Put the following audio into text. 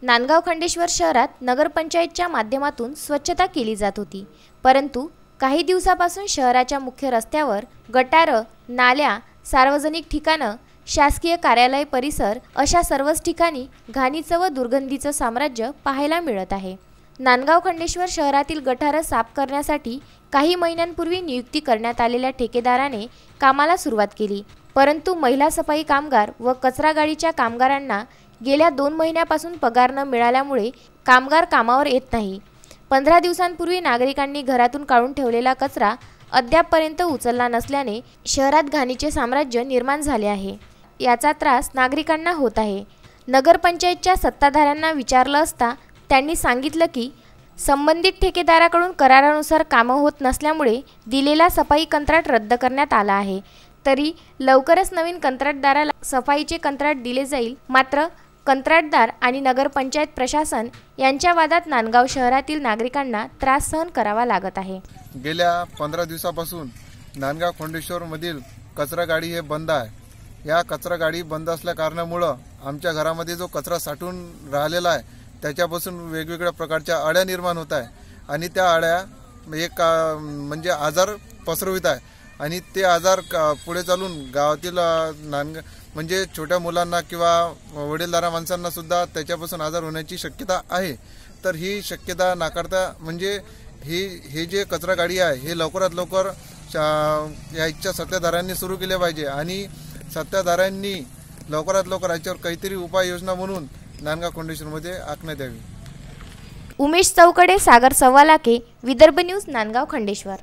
नांदगाव खंडेश्वर शहरात नगरपंचायतच्या माध्यमातून स्वच्छता केली जात होती, परंतु काही दिवसापासून शहराच्या मुख्य रस्त्यावर गटारं, नाल्या, सार्वजनिक ठिकाणं, शासकीय कार्यालय परिसर अशा सर्वच ठिकाणी घाणीचं व दुर्गंधीचं साम्राज्य पाहायला मिळत आहे। नांदगाव खंडेश्वर शहरातील गटारं साफ करण्यासाठी काही महिन्यांपूर्वी नियुक्ती करण्यात आलेल्या ठेकेदाराने कामाला सुरुवात केली, परंतु महिला सफाई कामगार व कचरा गाडीच्या कामगारांना गेल्या 2 महिन्यापासून पगार न मिळाल्यामुळे कामगार कामावर येत नाही। 15 दिवसांपूर्वी नागरिकांनी घरातून काढून ठेवलेला कचरा अद्यापपर्यंत उचलला नसल्याने शहरात घाणीचे साम्राज्य निर्माण झाले आहे। याचा त्रास नागरिकांना होत आहे। नगरपंचायतच्या सत्ताधाऱ्यांना विचारलं असता त्यांनी सांगितलं की संबंधित ठेकेदाराकडून करारानुसार कामं होत नसल्यामुळे दिलेला सफाई कंत्राट रद्द करण्यात आला आहे। तरी लवकरच नवीन कंत्राटदाराला सफाईचे कंत्राट दिले जाईल। मात्र कंत्राटदार आणि नगरपंचायत प्रशासन यांच्या वादात नांदगाव शहरातील नागरिकांना त्रास सहन करावा लागत आहे। गेल्या 15 दिवसापासून नांदगाव खंडेश्वर मधील कचरा गाडी हे बंद आहे। या कचरा गाडी बंद असल्या कारणामुळे आमच्या घरामध्ये जो कचरा साठून राहिलेला आहे त्याच्यापासून वेगवेगळ्या प्रकारच्या अळ्या निर्माण होत आहे आणि त्या अळ्या एक म्हणजे आजार पसरवित आहे आणि ते आजार पुढे चालून गावातील म्हणजे छोट्या मुलांना किंवा वडीलधाऱ्या माणसांना सुद्धा त्याच्यापासून आजार होण्याची शक्यता आहे। तर ही शक्यता नाकारता म्हणजे हे जे कचरा गाडी आहे हे लवकरात लवकर याच्या सत्ताधाऱ्यांनी सुरू केले पाहिजे आणि सत्ताधाऱ्यांनी लवकरात लवकर याच्यावर काहीतरी उपाययोजना म्हणून नांदगाव खंडेश्वरमध्ये आखण्यात यावी। उमेश चौकडे, सागर सव्वालाके, विदर्भ न्यूज, नांदगाव खंडेश्वर।